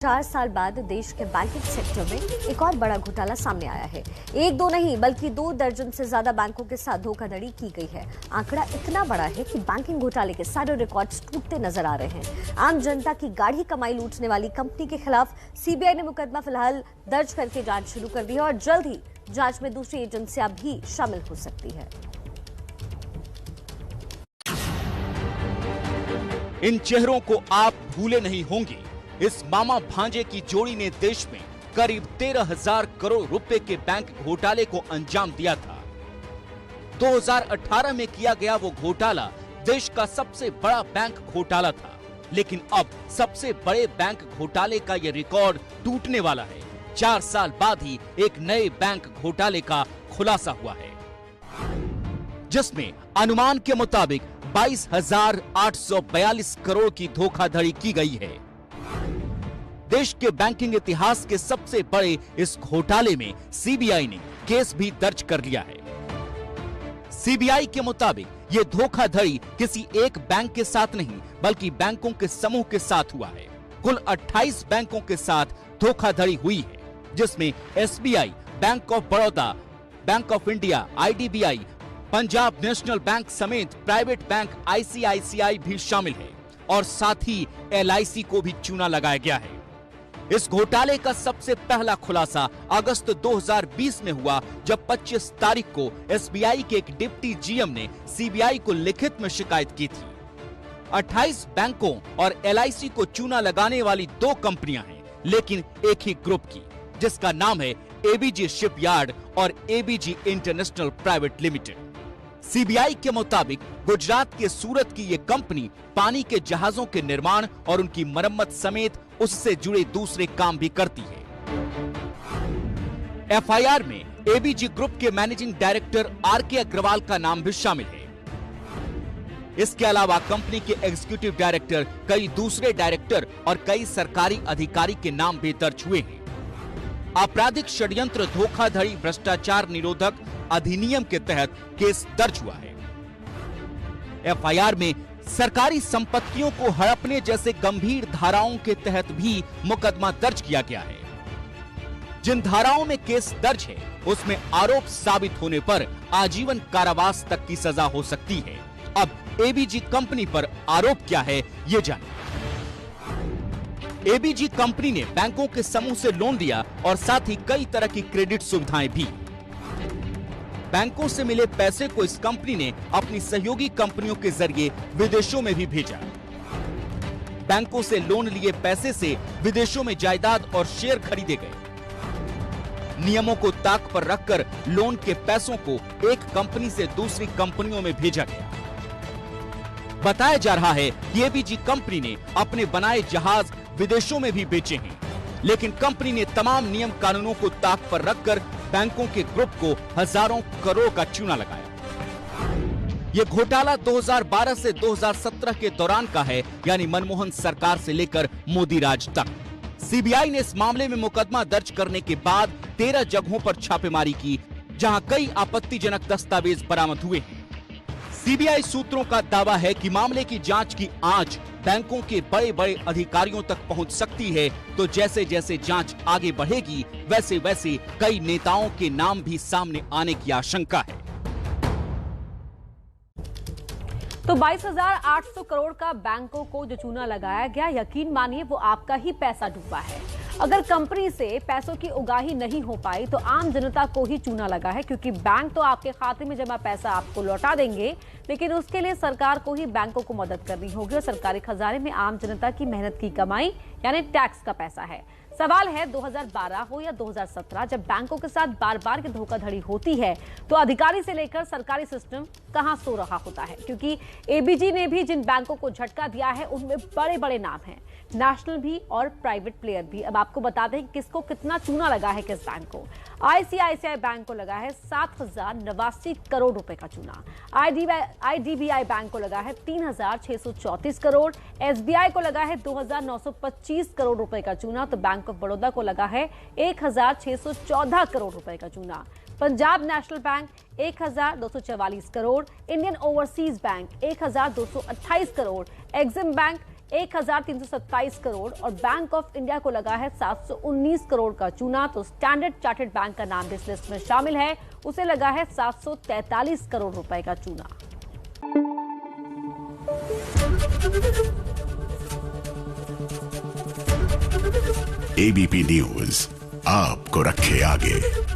4 साल बाद देश के बैंकिंग सेक्टर में एक और बड़ा घोटाला सामने आया है। एक दो नहीं बल्कि 2 दर्जन से ज्यादा बैंकों के साथ धोखाधड़ी की गई है। आंकड़ा इतना बड़ा है कि बैंकिंग घोटाले के सारे रिकॉर्ड्स टूटते नजर आ रहे हैं। आम जनता की गाढ़ी कमाई लूटने वाली कंपनी के खिलाफ सीबीआई ने मुकदमा फिलहाल दर्ज करके जांच शुरू कर दी है और जल्द ही जांच में दूसरी एजेंसियां भी शामिल हो सकती है। इन चेहरों को आप भूले नहीं होंगे। इस मामा भांजे की जोड़ी ने देश में करीब 13,000 करोड़ रुपए के बैंक घोटाले को अंजाम दिया था। 2018 में किया गया वो घोटाला देश का सबसे बड़ा बैंक घोटाला था, लेकिन अब सबसे बड़े बैंक घोटाले का ये रिकॉर्ड टूटने वाला है। 4 साल बाद ही एक नए बैंक घोटाले का खुलासा हुआ है, जिसमें अनुमान के मुताबिक 22,842 करोड़ की धोखाधड़ी की गई है। देश के बैंकिंग इतिहास के सबसे बड़े इस घोटाले में सीबीआई ने केस भी दर्ज कर लिया है। सीबीआई के मुताबिक ये धोखाधड़ी किसी एक बैंक के साथ नहीं बल्कि बैंकों के समूह के साथ हुआ है। कुल 28 बैंकों के साथ धोखाधड़ी हुई है, जिसमें SBI, bank of Baroda, bank of India, IDBI, Punjab national bank समेत प्राइवेट बैंक आईसीआईसीआई भी शामिल है और साथ ही एलआईसी को भी चूना लगाया गया है। इस घोटाले का सबसे पहला खुलासा अगस्त 2020 में हुआ, जब 25 तारीख को एसबीआई के एक डिप्टी जीएम ने सीबीआई को लिखित में शिकायत की थी। 28 बैंकों और एलआईसी को चूना लगाने वाली 2 कंपनियां हैं, लेकिन एक ही ग्रुप की, जिसका नाम है एबीजी शिपयार्ड और ABG international private limited. CBI के मुताबिक गुजरात के सूरत की ये कंपनी पानी के जहाजों के निर्माण और उनकी मरम्मत समेत उससे जुड़े दूसरे काम भी करती है। एफआईआर में एबीजी ग्रुप के मैनेजिंग डायरेक्टर आरके अग्रवाल का नाम भी शामिल है। इसके अलावा कंपनी के एग्जीक्यूटिव डायरेक्टर, कई दूसरे डायरेक्टर और कई सरकारी अधिकारी के नाम भी दर्ज हुए हैं। आपराधिक षड्यंत्र धोखाधड़ी भ्रष्टाचार निरोधक अधिनियम के तहत केस दर्ज हुआ है। एफआईआर में सरकारी संपत्तियों को हड़पने जैसे गंभीर धाराओं के तहत भी मुकदमा दर्ज किया गया है। जिन धाराओं में केस दर्ज है, उसमें आरोप साबित होने पर आजीवन कारावास तक की सजा हो सकती है। अब एबीजी कंपनी पर आरोप क्या है, ये जानिए। एबीजी कंपनी ने बैंकों के समूह से लोन लिया और साथ ही कई तरह की क्रेडिट सुविधाएं भी। बैंकों से मिले पैसे को इस कंपनी ने अपनी सहयोगी कंपनियों के जरिए विदेशों में भी भेजा। बैंकों से लोन लिए पैसे से विदेशों में जायदाद और शेयर खरीदे गए। नियमों को ताक पर रखकर लोन के पैसों को एक कंपनी से दूसरी कंपनियों में भेजा गया। बताया जा रहा है कि एबीजी कंपनी ने अपने बनाए जहाज विदेशों में भी बेचे हैं, लेकिन कंपनी ने तमाम नियम कानूनों को ताक पर रखकर बैंकों के ग्रुप को हजारों करोड़ का चूना लगाया। यह घोटाला 2012 से 2017 के दौरान का है, यानी मनमोहन सरकार से लेकर मोदी राज तक। सीबीआई ने इस मामले में मुकदमा दर्ज करने के बाद 13 जगहों पर छापेमारी की, जहां कई आपत्तिजनक दस्तावेज बरामद हुए हैं। सीबीआई सूत्रों का दावा है कि मामले की जांच की आंच बैंकों के बड़े बड़े अधिकारियों तक पहुंच सकती है, तो जैसे जैसे जांच आगे बढ़ेगी वैसे वैसे कई नेताओं के नाम भी सामने आने की आशंका है। तो 22,800 करोड़ का बैंकों को जो चूना लगाया गया, यकीन मानिए वो आपका ही पैसा डूबा है। अगर कंपनी से पैसों की उगाही नहीं हो पाई तो आम जनता को ही चूना लगा है, क्योंकि बैंक तो आपके खाते में जमा पैसा आपको लौटा देंगे, लेकिन उसके लिए सरकार को ही बैंकों को मदद करनी होगी और सरकारी खजाने में आम जनता की मेहनत की कमाई यानी टैक्स का पैसा है। सवाल है 2012 हो या 2017, जब बैंकों के साथ बार बार की धोखाधड़ी होती है तो अधिकारी से लेकर सरकारी सिस्टम कहां सो रहा होता है, क्योंकि एबीजी ने भी जिन बैंकों को झटका दिया है उनमें बड़े बड़े नाम हैं, नेशनल भी और प्राइवेट प्लेयर भी। अब आपको बता दें किसको कितना चूना लगा है किस बैंक को। आईसीआईसीआई बैंक को लगा है 7,089 करोड़ रुपए का चूना, आईडीबीआई बैंक को लगा है 3,634 करोड़, एसबीआई को लगा है 2,925 करोड़ रुपए का चूना, तो बैंक ऑफ बड़ौदा को लगा है 1,614 करोड़ रुपए का चूना, Punjab national bank 1,244 crore, Indian overseas bank 1,228 crore, Exim bank 1327 crore और बैंक ऑफ इंडिया को लगा है 719 करोड़ का चूना। तो स्टैंडर्ड चार्टर्ड बैंक का नाम भी इस लिस्ट में शामिल है, उसे लगा है 743 करोड़ रुपए का चूना। एबीपी न्यूज आपको रखे आगे।